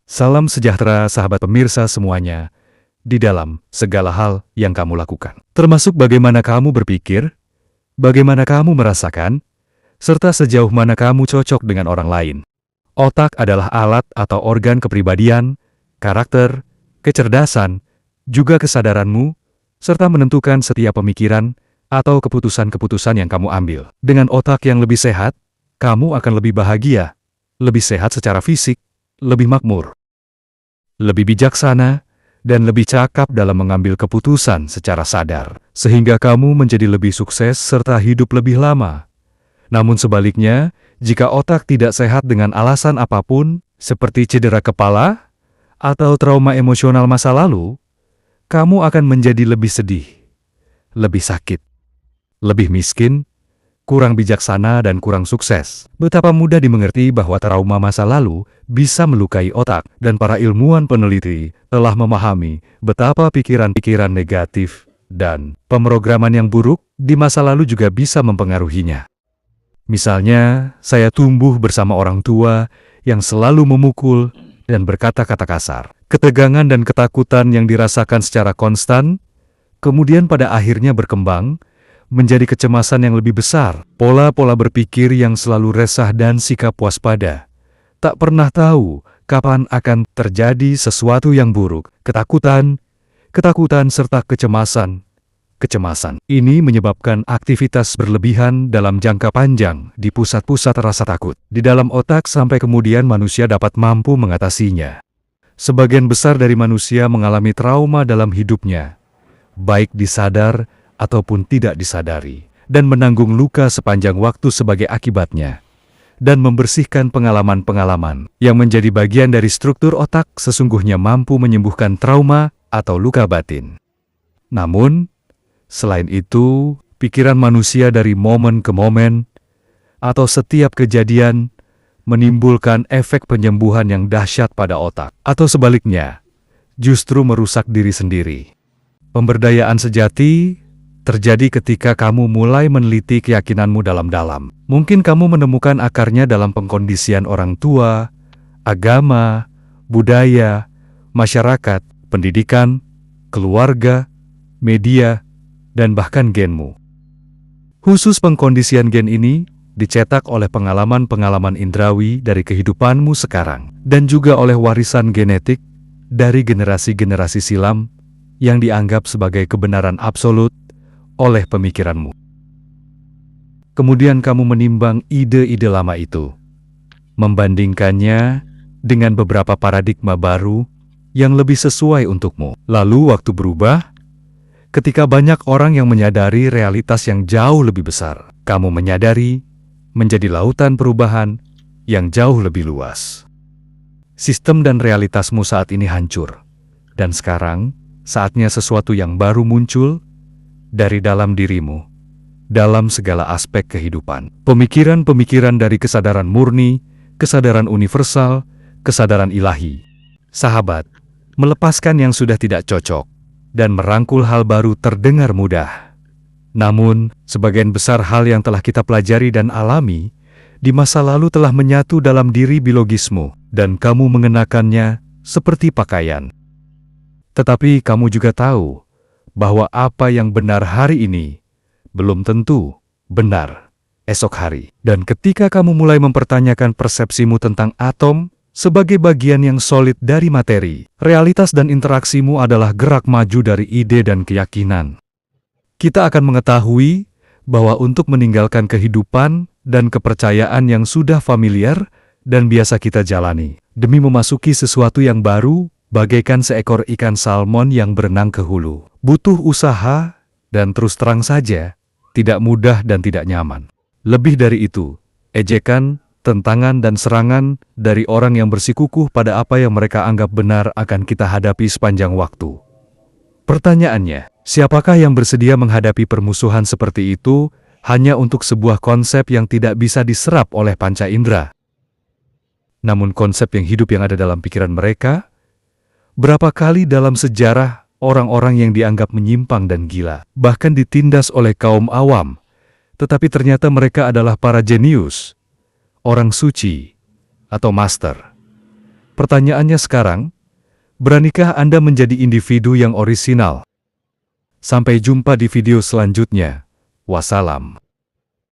Salam sejahtera sahabat pemirsa semuanya, di dalam segala hal yang kamu lakukan. Termasuk bagaimana kamu berpikir, bagaimana kamu merasakan, serta sejauh mana kamu cocok dengan orang lain. Otak adalah alat atau organ kepribadian, karakter, kecerdasan, juga kesadaranmu, serta menentukan setiap pemikiran atau keputusan-keputusan yang kamu ambil. Dengan otak yang lebih sehat, kamu akan lebih bahagia, lebih sehat secara fisik, lebih makmur, lebih bijaksana, dan lebih cakap dalam mengambil keputusan secara sadar, sehingga kamu menjadi lebih sukses serta hidup lebih lama. Namun sebaliknya, jika otak tidak sehat dengan alasan apapun, seperti cedera kepala atau trauma emosional masa lalu, kamu akan menjadi lebih sedih, lebih sakit, lebih miskin, kurang bijaksana dan kurang sukses. Betapa mudah dimengerti bahwa trauma masa lalu bisa melukai otak, dan para ilmuwan peneliti telah memahami betapa pikiran-pikiran negatif dan pemrograman yang buruk di masa lalu juga bisa mempengaruhinya. Misalnya, saya tumbuh bersama orang tua yang selalu memukul dan berkata-kata kasar. Ketegangan dan ketakutan yang dirasakan secara konstan, kemudian pada akhirnya berkembang menjadi kecemasan yang lebih besar, pola-pola berpikir yang selalu resah dan sikap waspada. Tak pernah tahu kapan akan terjadi sesuatu yang buruk. Ketakutan serta kecemasan. Kecemasan ini menyebabkan aktivitas berlebihan dalam jangka panjang di pusat-pusat rasa takut di dalam otak sampai kemudian manusia dapat mampu mengatasinya. Sebagian besar dari manusia mengalami trauma dalam hidupnya, baik disadar ataupun tidak disadari, dan menanggung luka sepanjang waktu sebagai akibatnya, dan membersihkan pengalaman-pengalaman yang menjadi bagian dari struktur otak sesungguhnya mampu menyembuhkan trauma atau luka batin. Namun, selain itu, pikiran manusia dari momen ke momen atau setiap kejadian menimbulkan efek penyembuhan yang dahsyat pada otak, atau sebaliknya, justru merusak diri sendiri. Pemberdayaan sejati terjadi ketika kamu mulai meneliti keyakinanmu dalam-dalam. Mungkin kamu menemukan akarnya dalam pengkondisian orang tua, agama, budaya, masyarakat, pendidikan, keluarga, media, dan bahkan genmu. Khusus pengkondisian gen ini dicetak oleh pengalaman-pengalaman indrawi dari kehidupanmu sekarang, dan juga oleh warisan genetik dari generasi-generasi silam yang dianggap sebagai kebenaran absolut oleh pemikiranmu. Kemudian kamu menimbang ide-ide lama itu, membandingkannya dengan beberapa paradigma baru yang lebih sesuai untukmu. Lalu waktu berubah, ketika banyak orang yang menyadari realitas yang jauh lebih besar, kamu menyadari menjadi lautan perubahan yang jauh lebih luas. Sistem dan realitasmu saat ini hancur, dan sekarang saatnya sesuatu yang baru muncul dari dalam dirimu, dalam segala aspek kehidupan. Pemikiran-pemikiran dari kesadaran murni, kesadaran universal, kesadaran ilahi. Sahabat, melepaskan yang sudah tidak cocok dan merangkul hal baru terdengar mudah. Namun, sebagian besar hal yang telah kita pelajari dan alami di masa lalu telah menyatu dalam diri biologismu, dan kamu mengenakannya seperti pakaian. Tetapi kamu juga tahu bahwa apa yang benar hari ini belum tentu benar esok hari. Dan ketika kamu mulai mempertanyakan persepsimu tentang atom sebagai bagian yang solid dari materi, realitas dan interaksimu adalah gerak maju dari ide dan keyakinan. Kita akan mengetahui bahwa untuk meninggalkan kehidupan dan kepercayaan yang sudah familiar dan biasa kita jalani, demi memasuki sesuatu yang baru, bagaikan seekor ikan salmon yang berenang ke hulu, butuh usaha dan terus terang saja, tidak mudah dan tidak nyaman. Lebih dari itu, ejekan, tentangan dan serangan dari orang yang bersikukuh pada apa yang mereka anggap benar akan kita hadapi sepanjang waktu. Pertanyaannya, siapakah yang bersedia menghadapi permusuhan seperti itu hanya untuk sebuah konsep yang tidak bisa diserap oleh panca indera? Namun konsep yang hidup yang ada dalam pikiran mereka. Berapa kali dalam sejarah orang-orang yang dianggap menyimpang dan gila, bahkan ditindas oleh kaum awam, tetapi ternyata mereka adalah para jenius, orang suci, atau master. Pertanyaannya sekarang, beranikah Anda menjadi individu yang orisinal? Sampai jumpa di video selanjutnya. Wassalam.